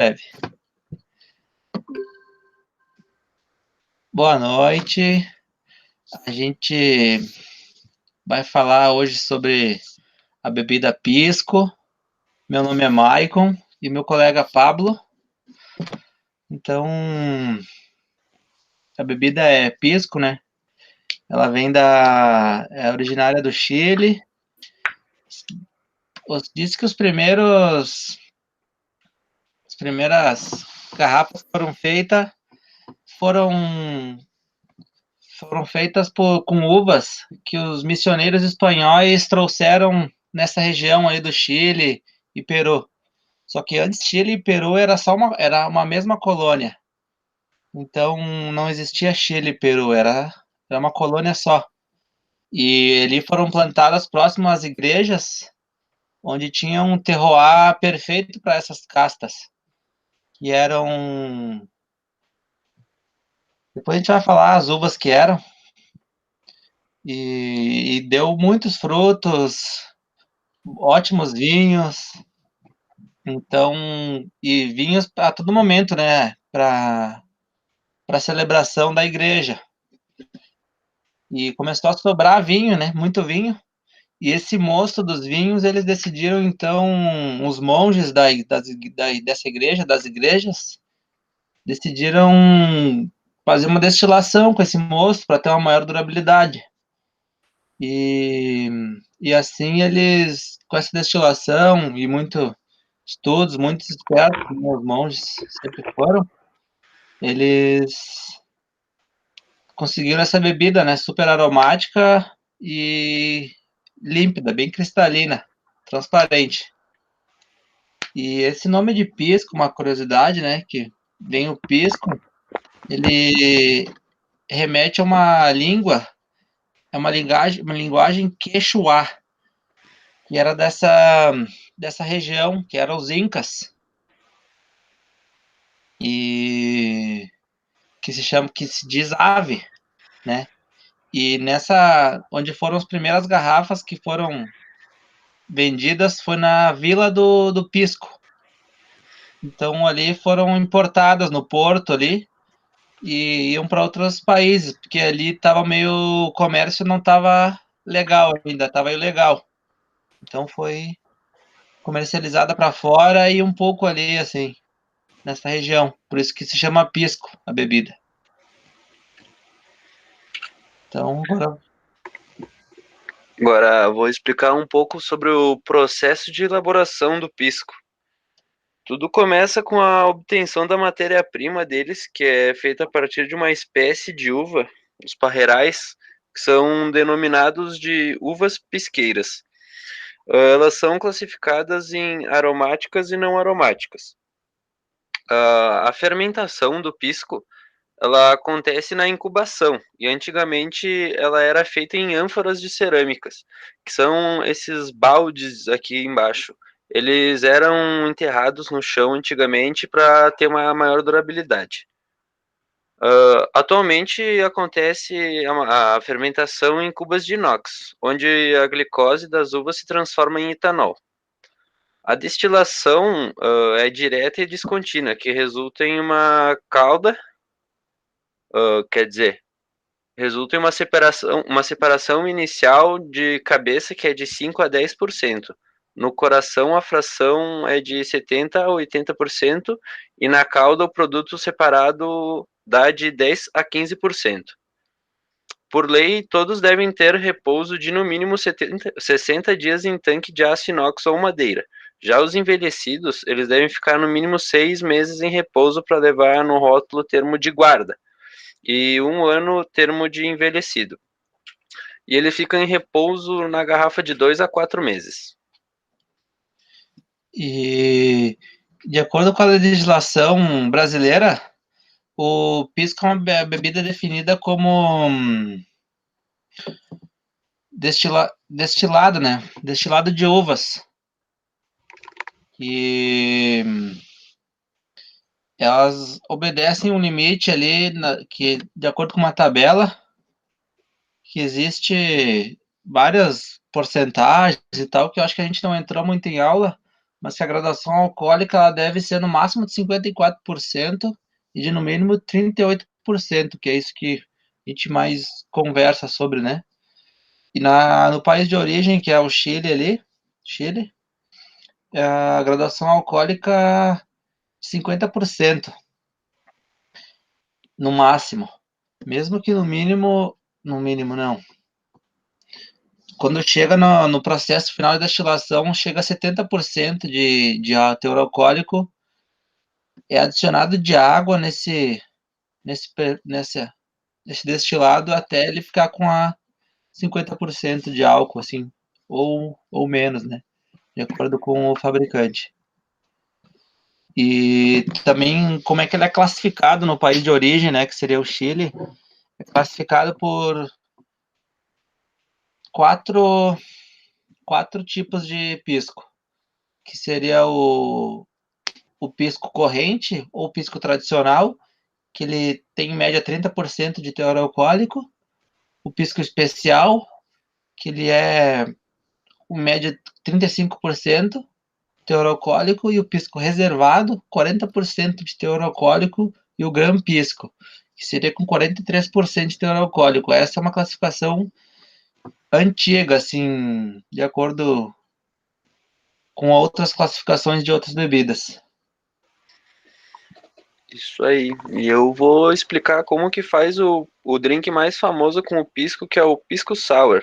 Breve. Boa noite. A gente vai falar hoje sobre a bebida pisco. Meu nome é Maicon e meu colega Pablo. Então, a bebida é pisco, né? Ela é originária do Chile. Diz que as primeiras garrafas foram feitas com uvas que os missioneiros espanhóis trouxeram nessa região aí do Chile e Peru. Só que antes Chile e Peru era uma mesma colônia. Então não existia Chile e Peru, era uma colônia só. E ali foram plantadas próximas às igrejas, onde tinha um terroir perfeito para essas castas, que eram. Depois a gente vai falar as uvas que eram, e deu muitos frutos, ótimos vinhos, então, e vinhos a todo momento, né, para celebração da igreja. E começou a sobrar vinho, né, muito vinho. E esse mosto dos vinhos, eles decidiram, então, os monges dessa igreja, das igrejas, decidiram fazer uma destilação com esse mosto para ter uma maior durabilidade. E, e assim eles, com essa destilação e muito estudos, muitos espertos, como os monges sempre foram, eles conseguiram essa bebida, né, super aromática e límpida, bem cristalina, transparente. E esse nome de pisco, uma curiosidade, né, que vem o pisco, ele remete a uma língua, uma linguagem quechua, que era dessa região, que eram os incas, e que se diz ave, né? E onde foram as primeiras garrafas que foram vendidas foi na Vila do Pisco. Então ali foram importadas no porto ali e iam para outros países, porque ali o comércio não estava legal ainda, estava ilegal. Então foi comercializada para fora e um pouco ali assim, nessa região. Por isso que se chama pisco a bebida. Então, Agora vou explicar um pouco sobre o processo de elaboração do pisco. Tudo começa com a obtenção da matéria-prima deles, que é feita a partir de uma espécie de uva, os parreirais, que são denominados de uvas pisqueiras. Elas são classificadas em aromáticas e não aromáticas. A fermentação do pisco, ela acontece na incubação, e antigamente ela era feita em ânforas de cerâmicas, que são esses baldes aqui embaixo. Eles eram enterrados no chão antigamente para ter uma maior durabilidade. Atualmente acontece a fermentação em cubas de inox, onde a glicose das uvas se transforma em etanol. A destilação é direta e descontínua, que resulta em uma calda, quer dizer, resulta em uma separação inicial de cabeça que é de 5 a 10%. No coração, a fração é de 70 a 80%, e na cauda, o produto separado dá de 10 a 15%. Por lei, todos devem ter repouso de no mínimo 60 dias em tanque de aço inox ou madeira. Já os envelhecidos, eles devem ficar no mínimo 6 meses em repouso para levar no rótulo termo de guarda, e 1 ano termo de envelhecido. E ele fica em repouso na garrafa de 2 a 4 meses. e de acordo com a legislação brasileira, o pisco é uma bebida definida como destilado, né? Destilado de uvas. E elas obedecem um limite ali, que de acordo com uma tabela, que existe várias porcentagens e tal, que eu acho que a gente não entrou muito em aula, mas que a graduação alcoólica ela deve ser no máximo de 54% e de no mínimo 38%, que é isso que a gente mais conversa sobre, né? E no país de origem, que é o Chile ali, Chile, a graduação alcoólica 50% no máximo. Mesmo que no mínimo não. Quando chega no processo final de destilação, chega a 70% de teor alcoólico, é adicionado de água nesse, nesse, nesse destilado até ele ficar com a 50% de álcool, assim, ou menos, né? De acordo com o fabricante. E também como é que ele é classificado no país de origem, né, que seria o Chile, é classificado por quatro, quatro tipos de pisco, que seria o pisco corrente ou pisco tradicional, que ele tem em média 30% de teor alcoólico, o pisco especial, que ele é em média 35% teor alcoólico, e o pisco reservado, 40% de teor alcoólico, e o gran pisco, que seria com 43% de teor alcoólico. Essa é uma classificação antiga, assim, de acordo com outras classificações de outras bebidas. Isso aí. E eu vou explicar como que faz o drink mais famoso com o pisco, que é o pisco sour.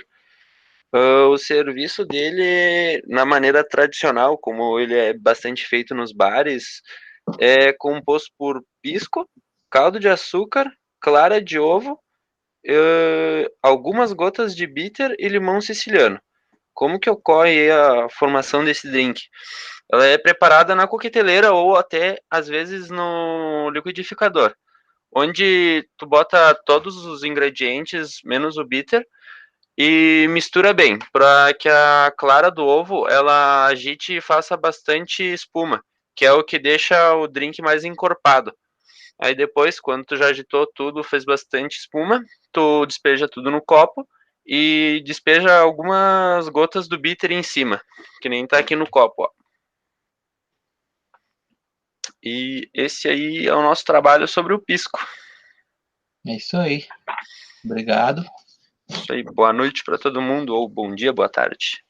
O serviço dele, na maneira tradicional, como ele é bastante feito nos bares, é composto por pisco, caldo de açúcar, clara de ovo, algumas gotas de bitter e limão siciliano. Como que ocorre a formação desse drink? Ela é preparada na coqueteleira ou até, às vezes, no liquidificador, onde tu bota todos os ingredientes, menos o bitter, e mistura bem, para que a clara do ovo ela agite e faça bastante espuma, que é o que deixa o drink mais encorpado. Aí depois, quando tu já agitou tudo, fez bastante espuma, tu despeja tudo no copo e despeja algumas gotas do bitter em cima, que nem tá aqui no copo, ó. E esse aí é o nosso trabalho sobre o pisco. É isso aí. Obrigado. Isso aí, boa noite para todo mundo, ou bom dia, boa tarde.